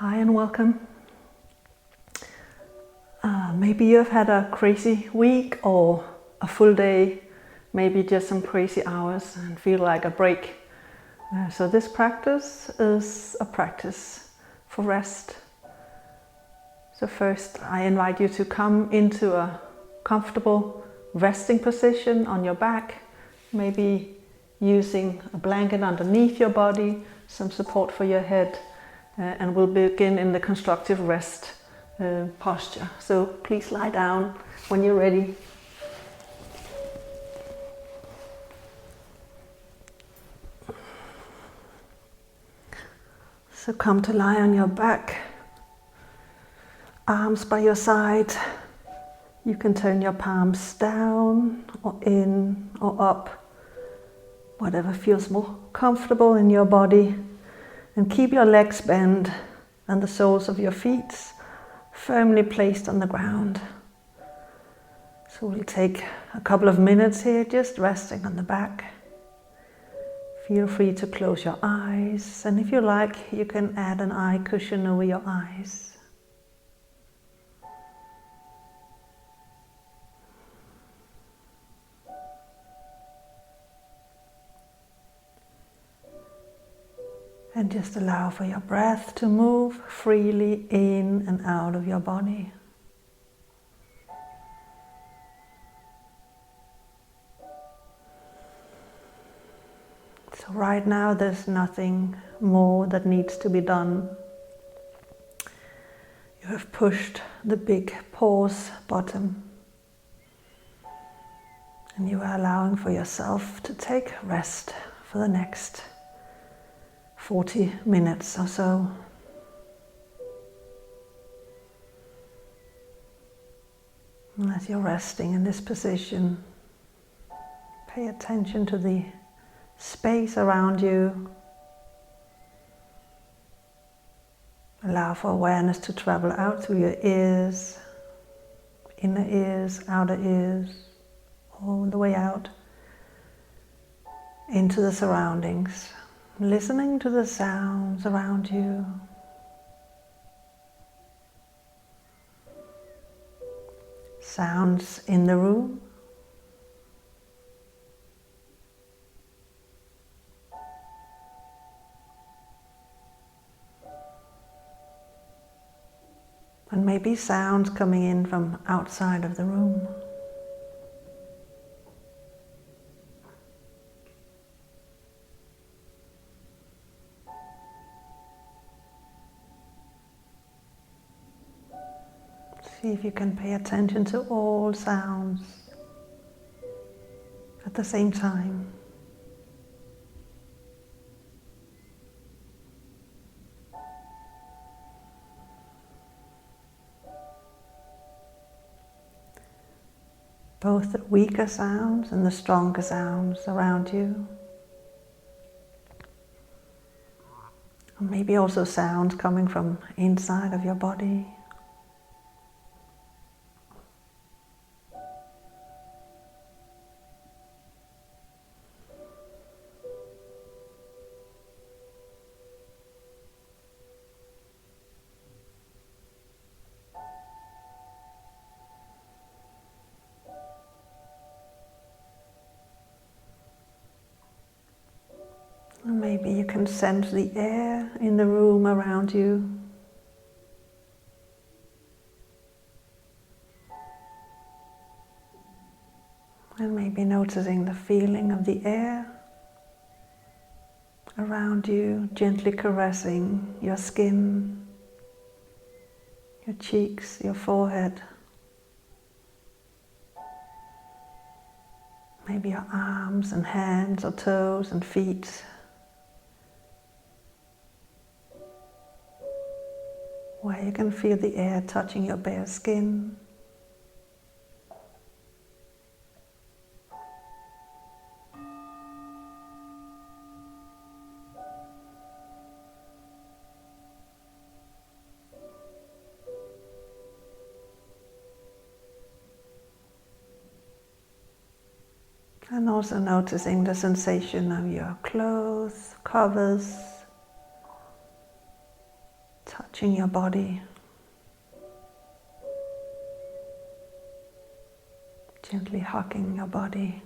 Hi and welcome. Maybe you've had a crazy week or a full day, maybe just some crazy hours and feel like a break. So this practice is a practice for rest. So first I invite you to come into a comfortable resting position on your back, maybe using a blanket underneath your body, some support for your head, and we'll begin in the constructive rest posture. So please lie down when you're ready. So come to lie on your back, arms by your side. You can turn your palms down or in or up, whatever feels more comfortable in your body. And keep your legs bent and the soles of your feet firmly placed on the ground. So we'll take a couple of minutes here just resting on the back. Feel free to close your eyes, and if you like, you can add an eye cushion over your eyes. And just allow for your breath to move freely in and out of your body. So right now there's nothing more that needs to be done. You have pushed the big pause button. And you are allowing for yourself to take rest for the next 40 minutes or so. And as you're resting in this position, pay attention to the space around you. Allow for awareness to travel out through your ears, inner ears, outer ears, all the way out into the surroundings. Listening to the sounds around you. Sounds in the room. And maybe sounds coming in from outside of the room. See if you can pay attention to all sounds at the same time. Both the weaker sounds and the stronger sounds around you. And maybe also sounds coming from inside of your body. And maybe you can sense the air in the room around you. And maybe noticing the feeling of the air around you, gently caressing your skin, your cheeks, your forehead. Maybe your arms and hands or toes and feet. Where you can feel the air touching your bare skin. And also noticing the sensation of your clothes, covers, touching your body, gently hugging your body.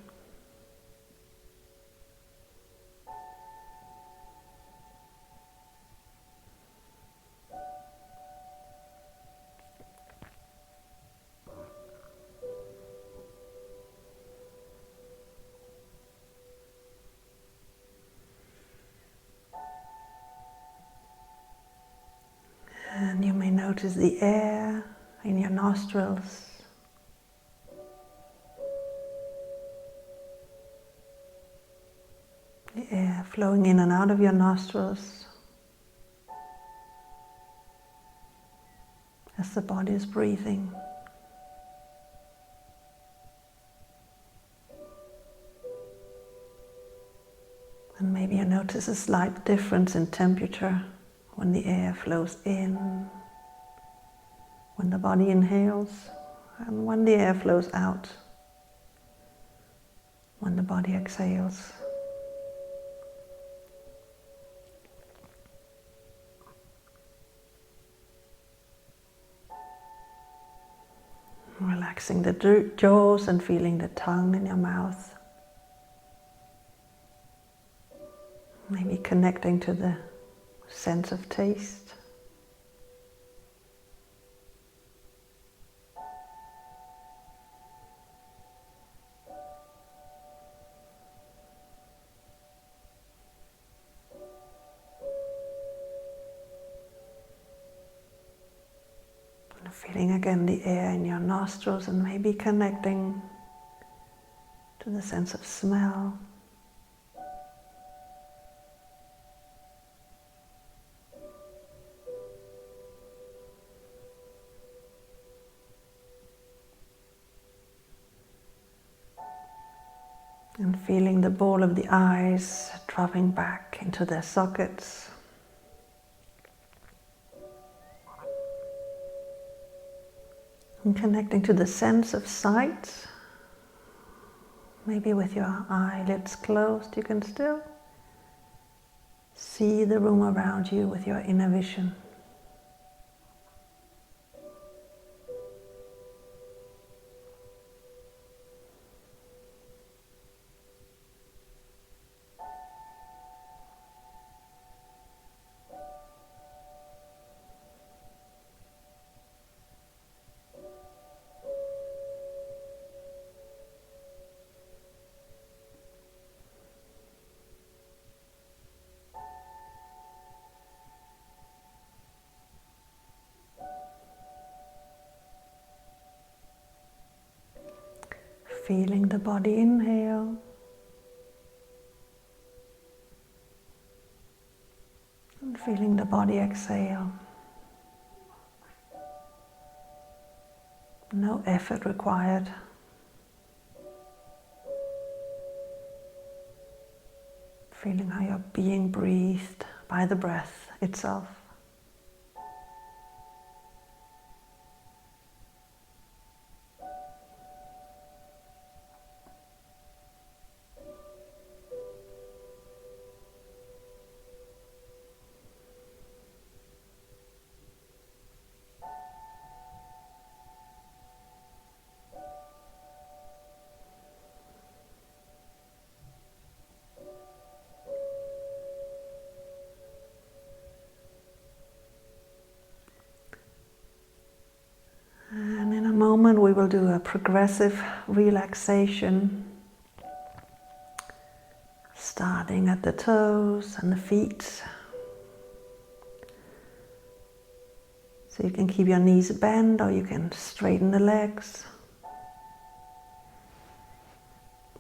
And you may notice the air in your nostrils. The air flowing in and out of your nostrils as the body is breathing. And maybe you notice a slight difference in temperature when the air flows in, when the body inhales, and when the air flows out, when the body exhales. Relaxing the jaws and feeling the tongue in your mouth. Maybe connecting to the sense of taste. And feeling again the air in your nostrils and maybe connecting to the sense of smell. And feeling the ball of the eyes dropping back into their sockets. And connecting to the sense of sight. Maybe with your eyelids closed, you can still see the room around you with your inner vision. Feeling the body inhale and feeling the body exhale. No effort required. Feeling how you're being breathed by the breath itself. And in a moment we will do a progressive relaxation, starting at the toes and the feet. So you can keep your knees bent or you can straighten the legs.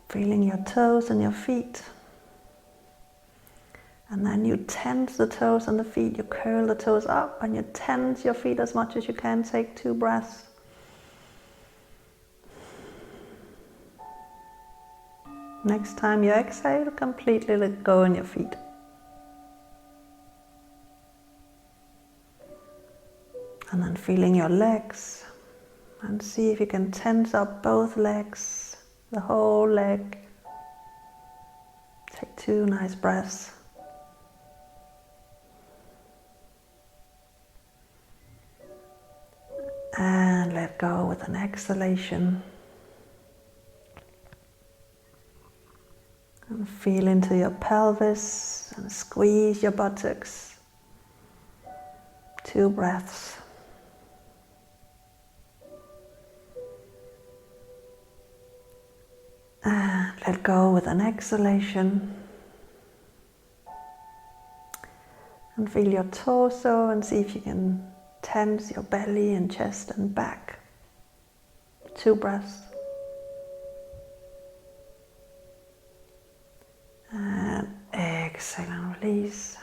Feeling your toes and your feet. And then you tense the toes and the feet, you curl the toes up and you tense your feet as much as you can. Take 2 breaths. Next time you exhale, completely let go in your feet. And then feeling your legs and see if you can tense up both legs, the whole leg. Take 2 nice breaths. And let go with an exhalation. And feel into your pelvis and squeeze your buttocks. 2 breaths. And let go with an exhalation. And feel your torso and see if you can tense your belly and chest and back. 2 breaths. And exhale and release.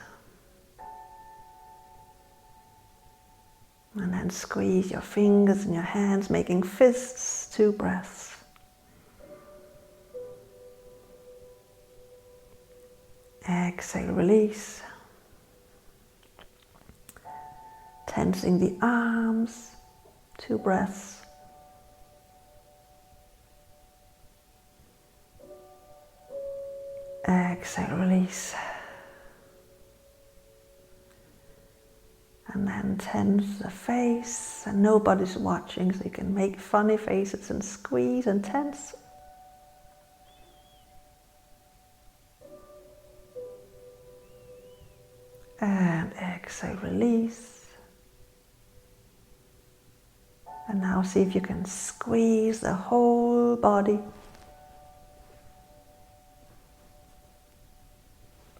And then squeeze your fingers and your hands, making fists. 2 breaths. Exhale, release. Tensing the arms. 2 breaths. Exhale, release. And then tense the face, and nobody's watching, so you can make funny faces and squeeze and tense. And exhale, release. And now see if you can squeeze the whole body.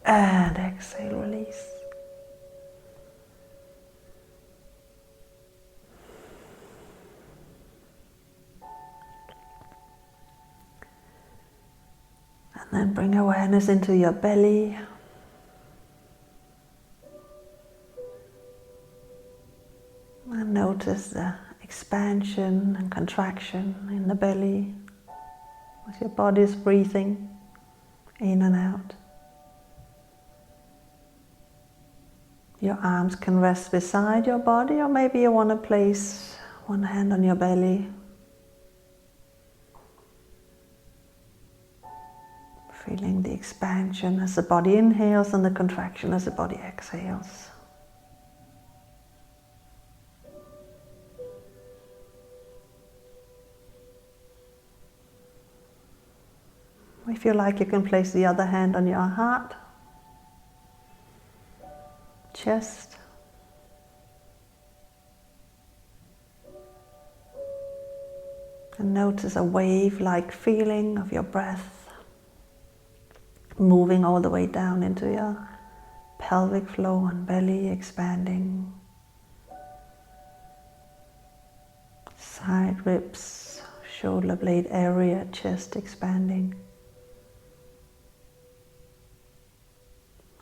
And exhale, release. And then bring awareness into your belly. And notice the expansion and contraction in the belly as your body is breathing in and out. Your arms can rest beside your body, or maybe you want to place one hand on your belly. Feeling the expansion as the body inhales and the contraction as the body exhales. If you like, you can place the other hand on your heart, chest, and notice a wave-like feeling of your breath moving all the way down into your pelvic floor and belly, expanding. Side ribs, shoulder blade area, chest expanding.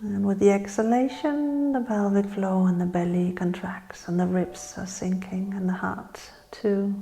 And with the exhalation, the pelvic floor and the belly contracts, and the ribs are sinking, and the heart too.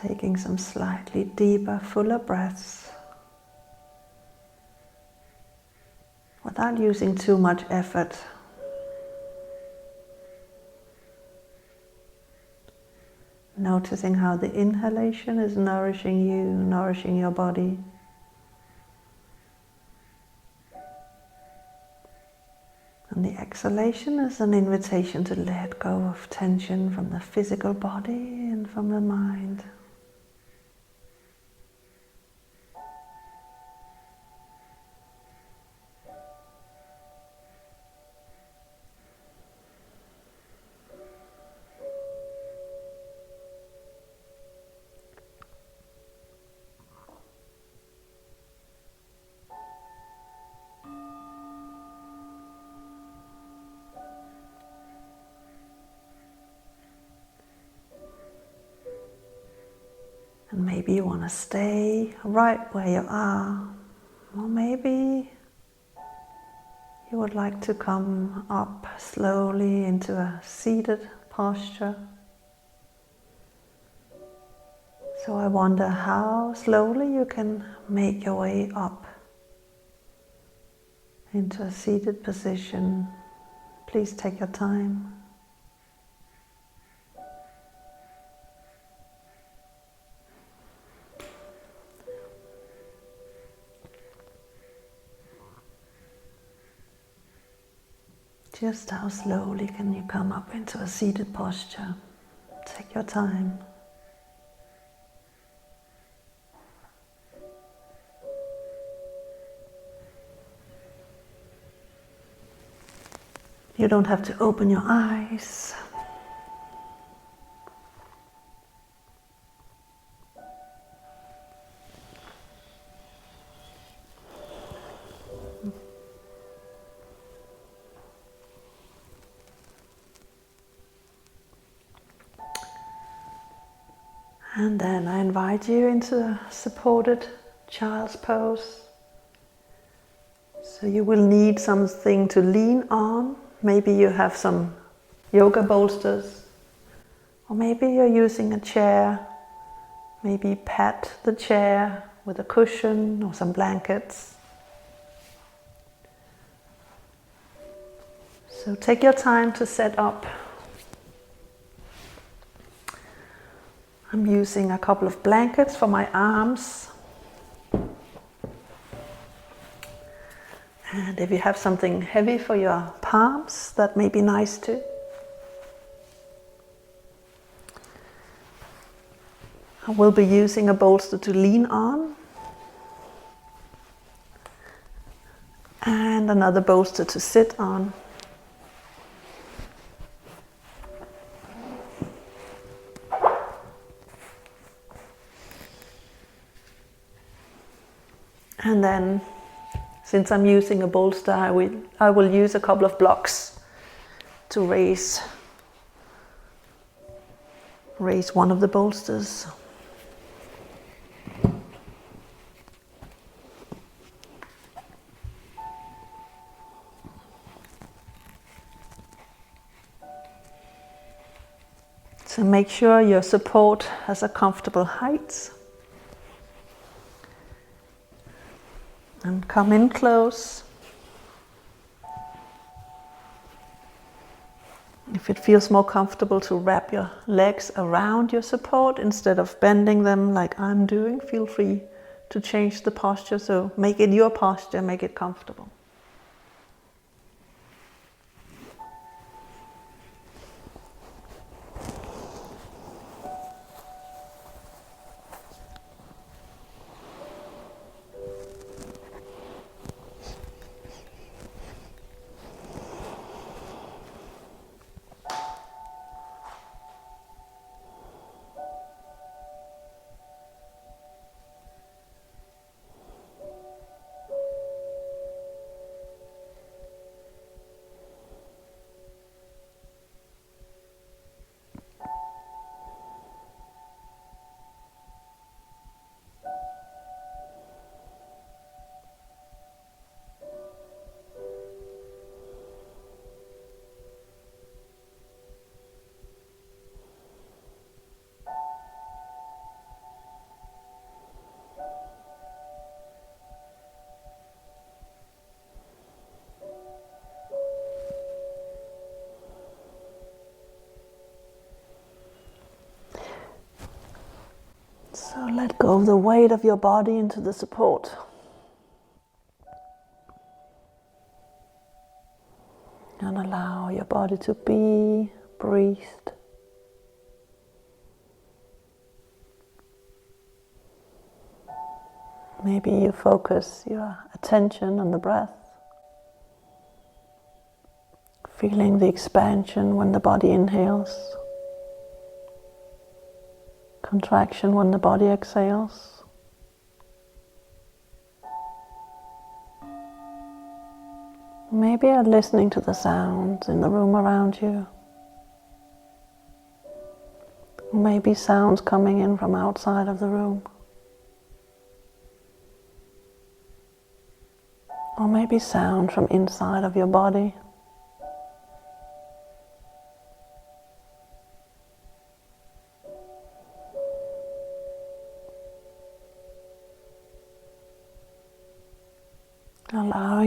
Taking some slightly deeper, fuller breaths without using too much effort. Noticing how the inhalation is nourishing you, nourishing your body. And the exhalation is an invitation to let go of tension from the physical body and from the mind. And maybe you want to stay right where you are, or maybe you would like to come up slowly into a seated posture. So I wonder how slowly you can make your way up into a seated position. Please take your time. Just how slowly can you come up into a seated posture? Take your time. You don't have to open your eyes. And then I invite you into a supported child's pose. So you will need something to lean on. Maybe you have some yoga bolsters, or maybe you're using a chair. Maybe pat the chair with a cushion or some blankets. So take your time to set up. I'm using a couple of blankets for my arms. And if you have something heavy for your palms, that may be nice too. I will be using a bolster to lean on. And another bolster to sit on. And then, since I'm using a bolster, I will use a couple of blocks to raise one of the bolsters. So make sure your support has a comfortable height. And come in close. If it feels more comfortable to wrap your legs around your support instead of bending them like I'm doing, feel free to change the posture. So make it your posture, make it comfortable. So let go of the weight of your body into the support. And allow your body to be breathed. Maybe you focus your attention on the breath. Feeling the expansion when the body inhales. Contraction when the body exhales. Maybe you're listening to the sounds in the room around you. Maybe sounds coming in from outside of the room. Or maybe sound from inside of your body.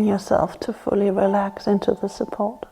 allowing yourself to fully relax into the support.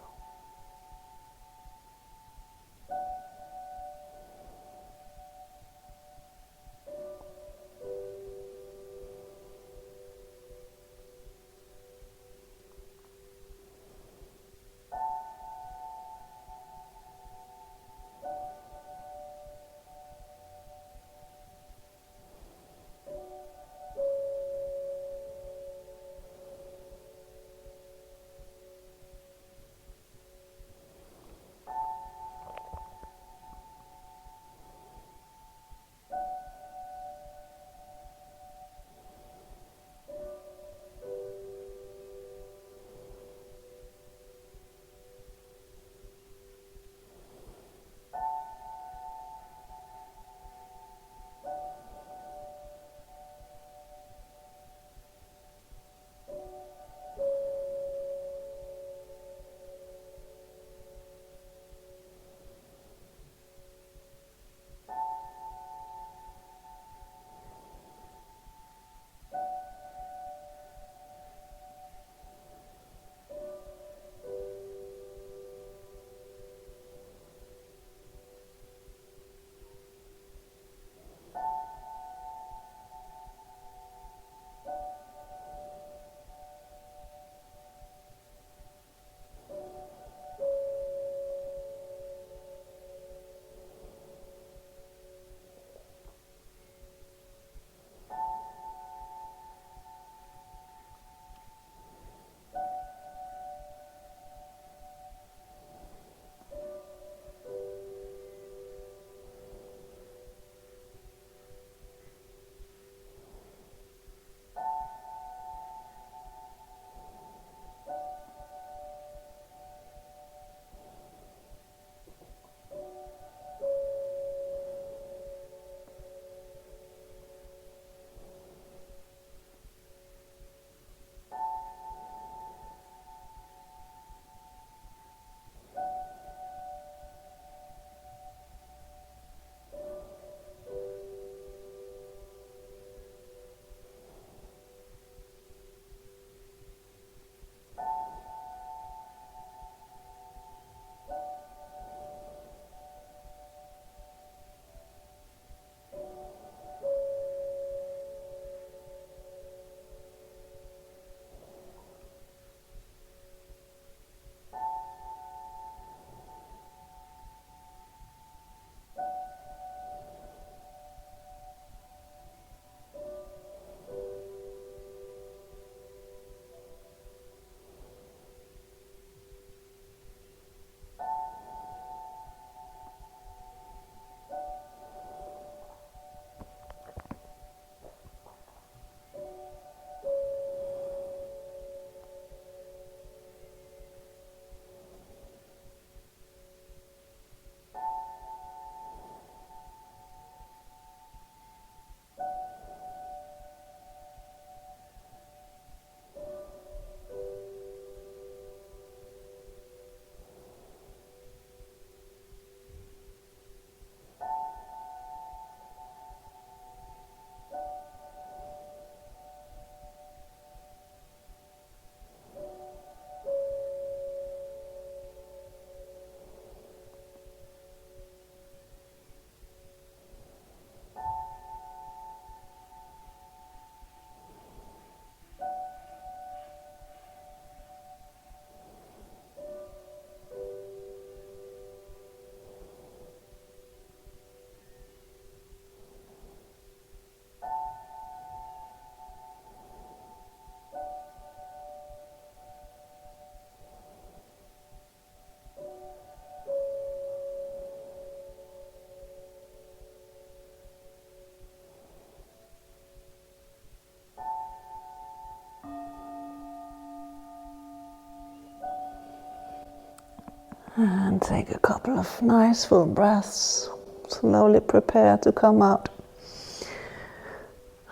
And take a couple of nice full breaths. Slowly prepare to come out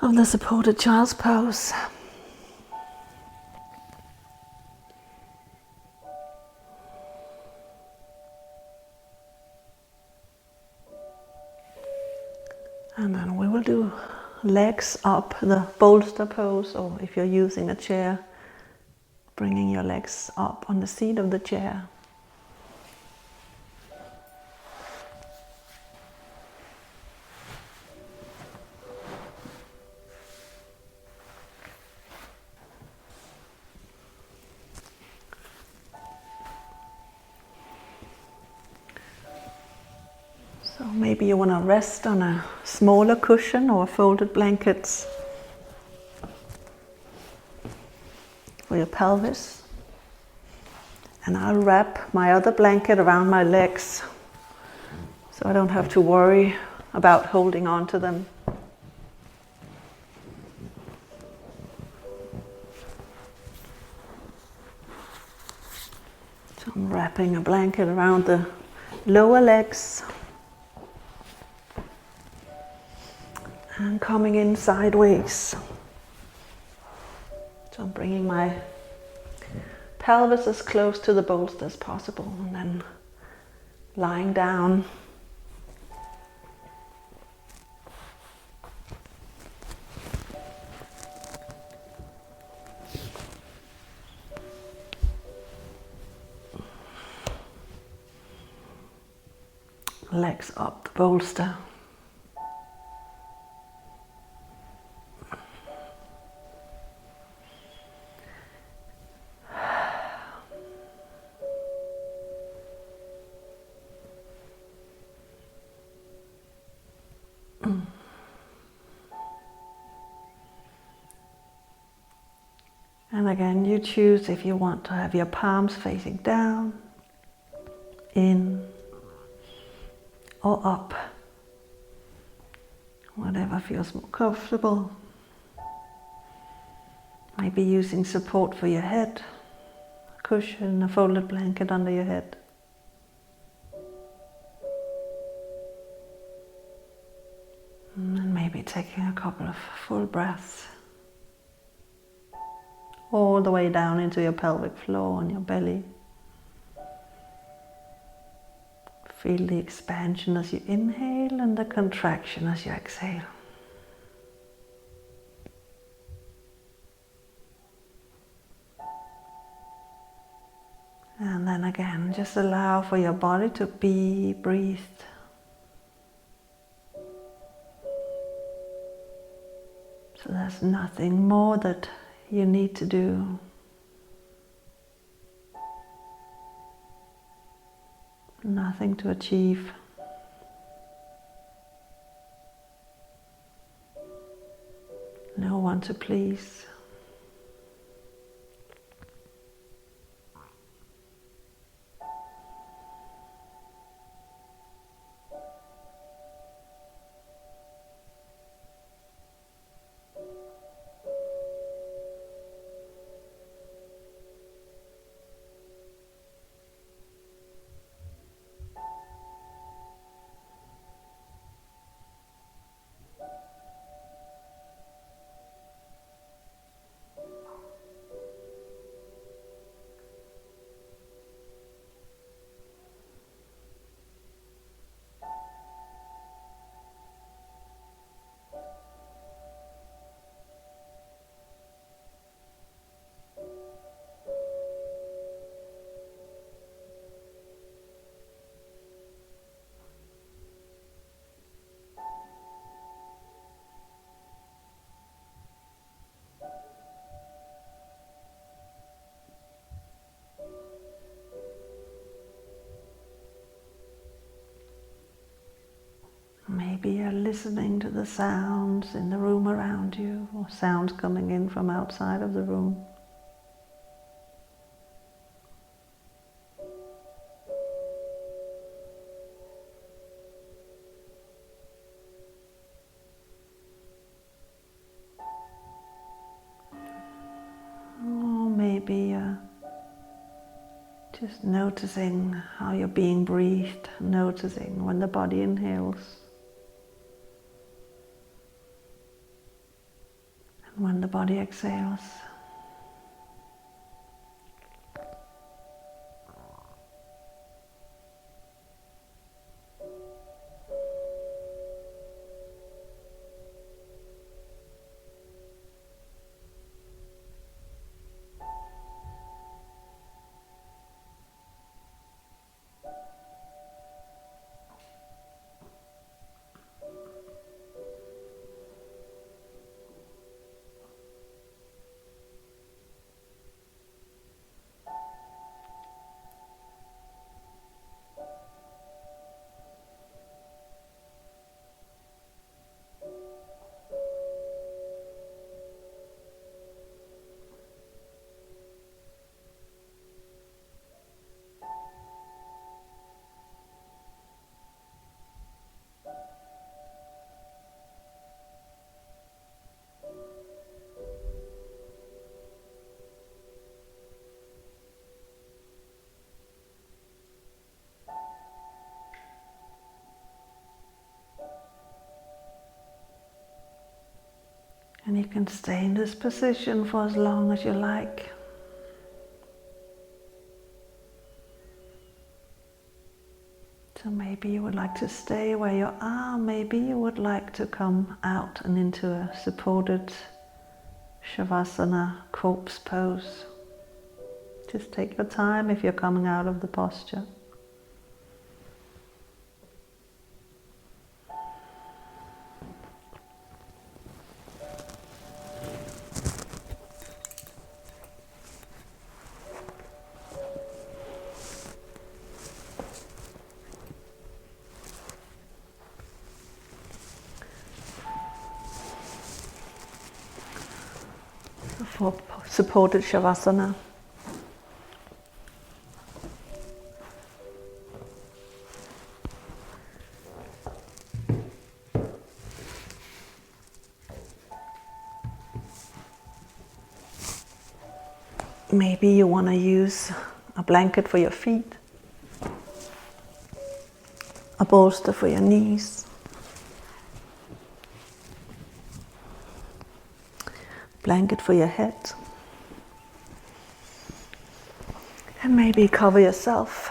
of the supported child's pose. And then we will do legs up, the bolster pose, or if you're using a chair, bringing your legs up on the seat of the chair. So maybe you want to rest on a smaller cushion or folded blankets for your pelvis. And I'll wrap my other blanket around my legs so I don't have to worry about holding on to them. So I'm wrapping a blanket around the lower legs and coming in sideways. So I'm bringing my pelvis as close to the bolster as possible, and then lying down. Legs up the bolster. And again, you choose if you want to have your palms facing down, in, or up. Whatever feels more comfortable. Maybe using support for your head, a cushion, a folded blanket under your head. And maybe taking a couple of full breaths all the way down into your pelvic floor and your belly. Feel the expansion as you inhale and the contraction as you exhale. And then again, just allow for your body to be breathed. So there's nothing more that you need to do. Nothing to achieve. No one to please. Maybe you're listening to the sounds in the room around you, or sounds coming in from outside of the room. Or maybe you're just noticing how you're being breathed, noticing when the body inhales and when the body exhales. And you can stay in this position for as long as you like. So maybe you would like to stay where you are, maybe you would like to come out and into a supported Shavasana corpse pose. Just take your time if you're coming out of the posture. For supported Shavasana. Maybe you want to use a blanket for your feet, a bolster for your knees, blanket for your head, and maybe cover yourself.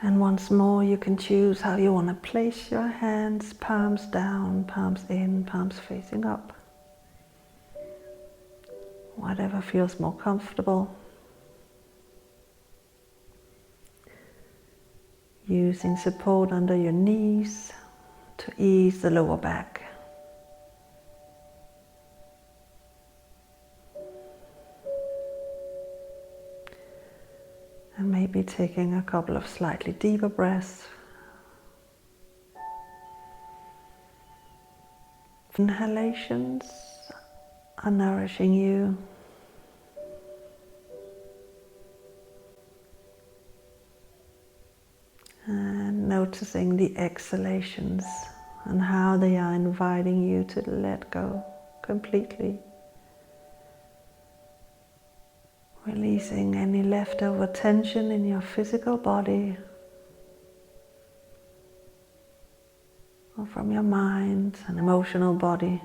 And once more, you can choose how you want to place your hands, palms down, palms in, palms facing up. Whatever feels more comfortable. Using support under your knees to ease the lower back. And maybe taking a couple of slightly deeper breaths. Inhalations are nourishing you. And noticing the exhalations and how they are inviting you to let go completely. Releasing any leftover tension in your physical body or from your mind and emotional body.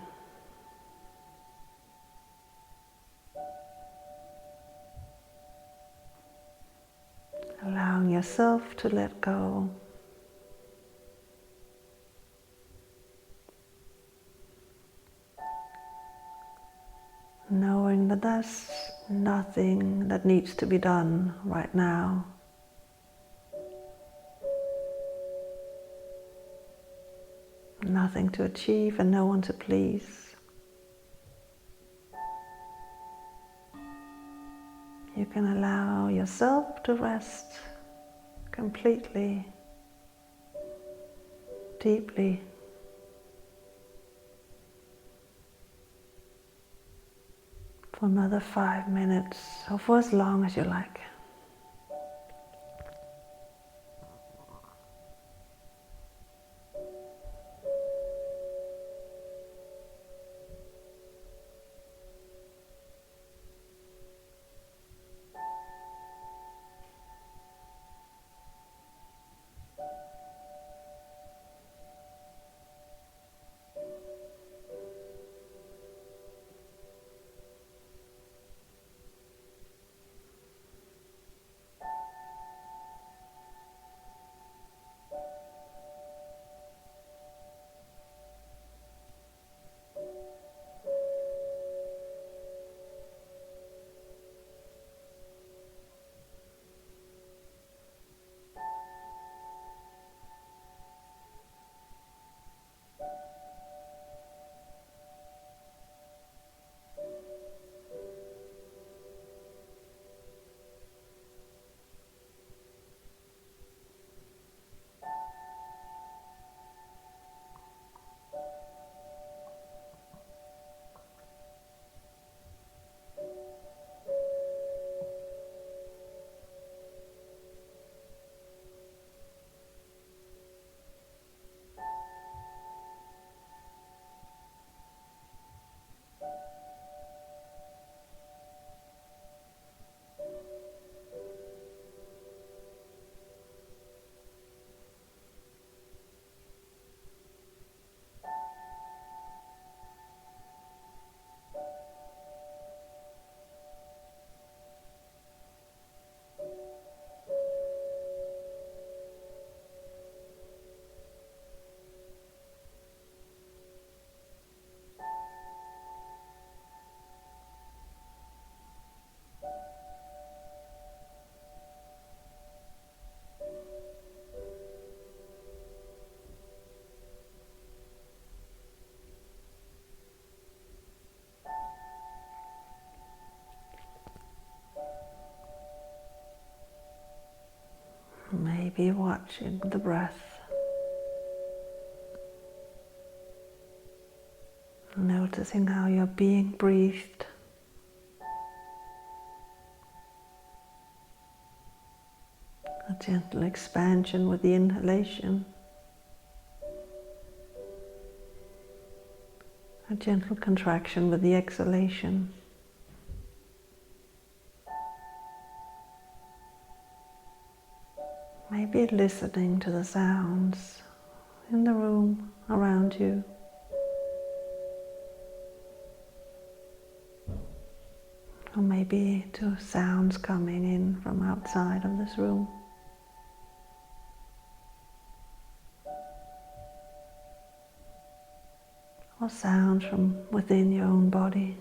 Allowing yourself to let go. Knowing that there's nothing that needs to be done right now. Nothing to achieve and no one to please. You can allow yourself to rest completely, deeply. For another 5 minutes or for as long as you like. Maybe watching the breath. Noticing how you're being breathed. A gentle expansion with the inhalation. A gentle contraction with the exhalation. Maybe listening to the sounds in the room around you. Or maybe to sounds coming in from outside of this room. Or sounds from within your own body.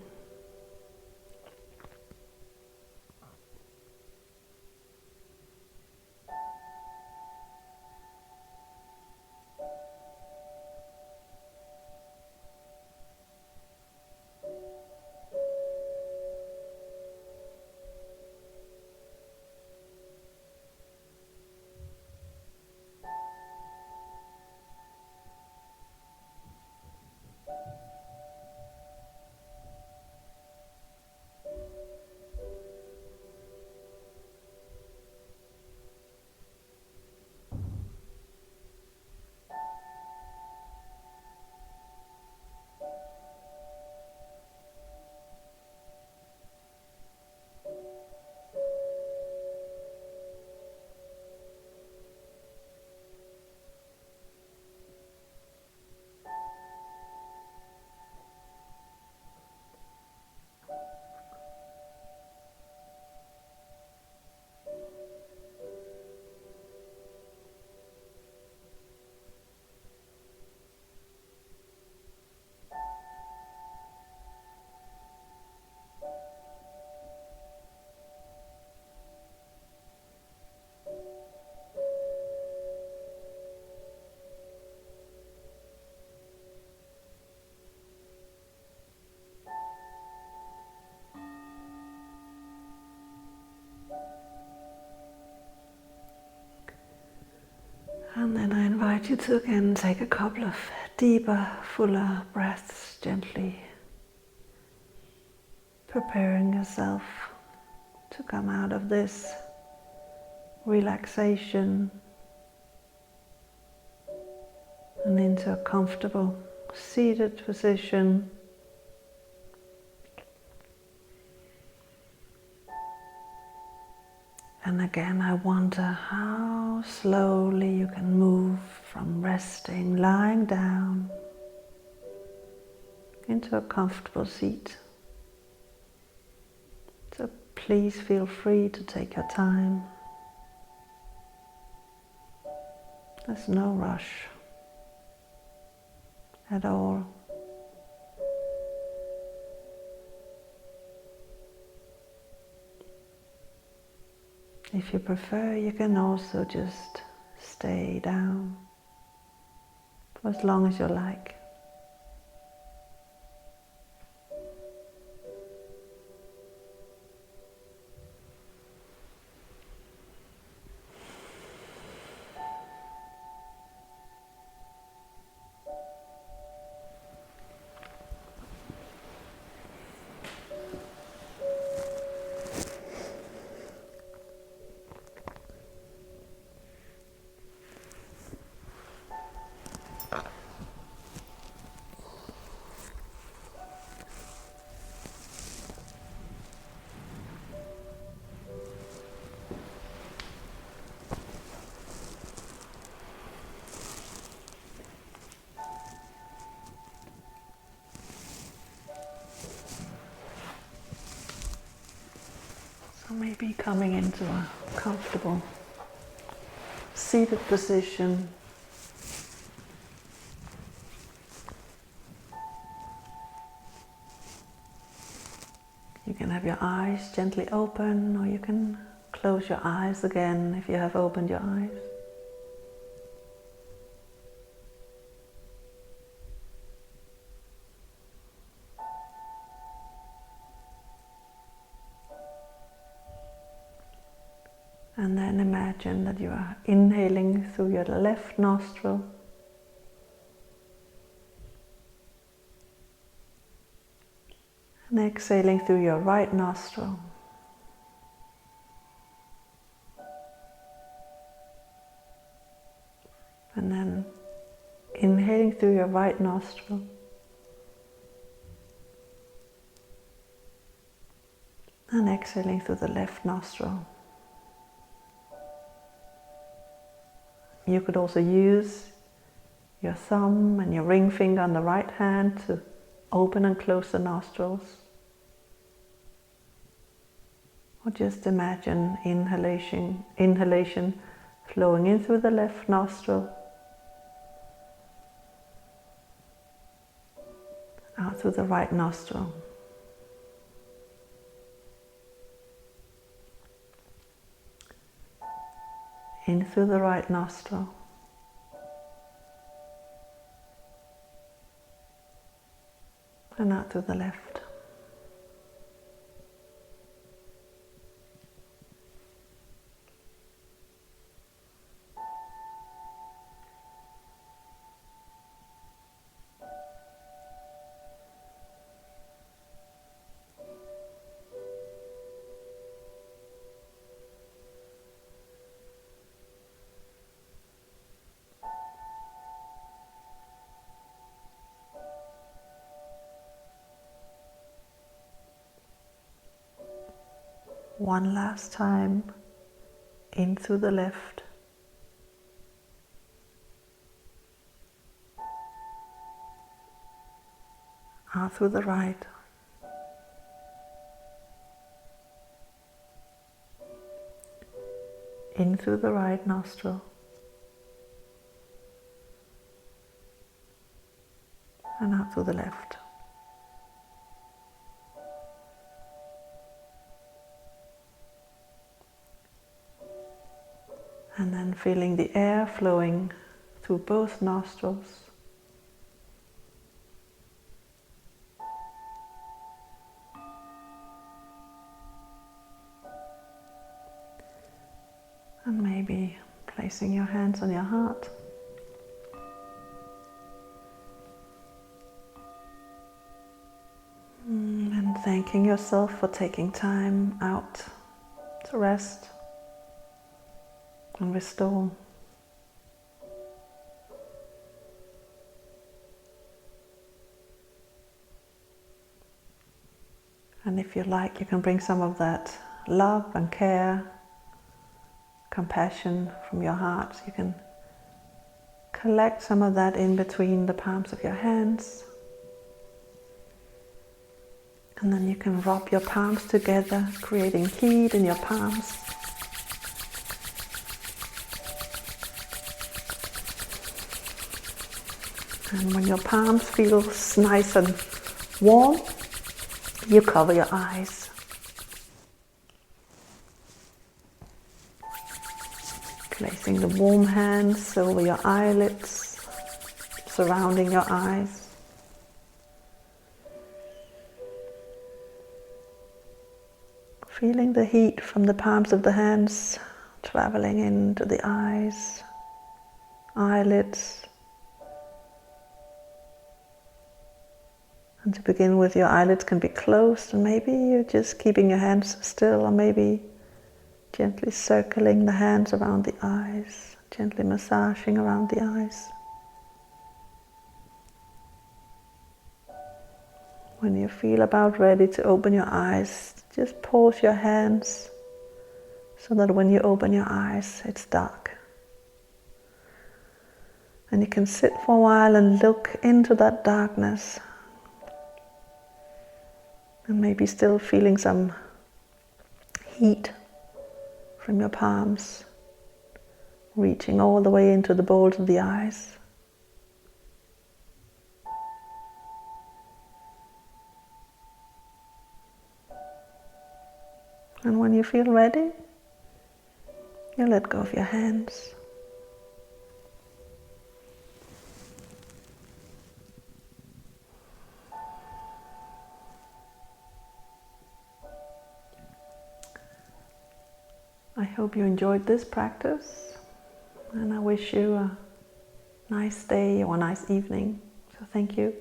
And then I invite you to again take a couple of deeper, fuller breaths gently, preparing yourself to come out of this relaxation and into a comfortable seated position. And again, I wonder how slowly you can move from resting, lying down, into a comfortable seat. So please feel free to take your time. There's no rush at all. If you prefer, you can also just stay down for as long as you like. So maybe coming into a comfortable seated position. You can have your eyes gently open, or you can close your eyes again if you have opened your eyes. And then imagine that you are inhaling through your left nostril and exhaling through your right nostril. And then inhaling through your right nostril and exhaling through the left nostril. You could also use your thumb and your ring finger on the right hand to open and close the nostrils. Or just imagine inhalation flowing in through the left nostril, out through the right nostril. In through the right nostril. And out through the left. One last time, in through the left, out through the right, in through the right nostril, and out through the left. And then feeling the air flowing through both nostrils. And maybe placing your hands on your heart. And thanking yourself for taking time out to rest and restore. And if you like, you can bring some of that love and care, compassion from your heart. You can collect some of that in between the palms of your hands. And then you can rub your palms together, creating heat in your palms. And when your palms feel nice and warm, you cover your eyes. Placing the warm hands over your eyelids, surrounding your eyes. Feeling the heat from the palms of the hands traveling into the eyes, eyelids. And to begin with, your eyelids can be closed, and maybe you're just keeping your hands still, or maybe gently circling the hands around the eyes, gently massaging around the eyes. When you feel about ready to open your eyes, just pause your hands so that when you open your eyes, it's dark. And you can sit for a while and look into that darkness. And maybe still feeling some heat from your palms, reaching all the way into the balls of the eyes. And when you feel ready, you let go of your hands. I hope you enjoyed this practice, and I wish you a nice day or a nice evening. So thank you.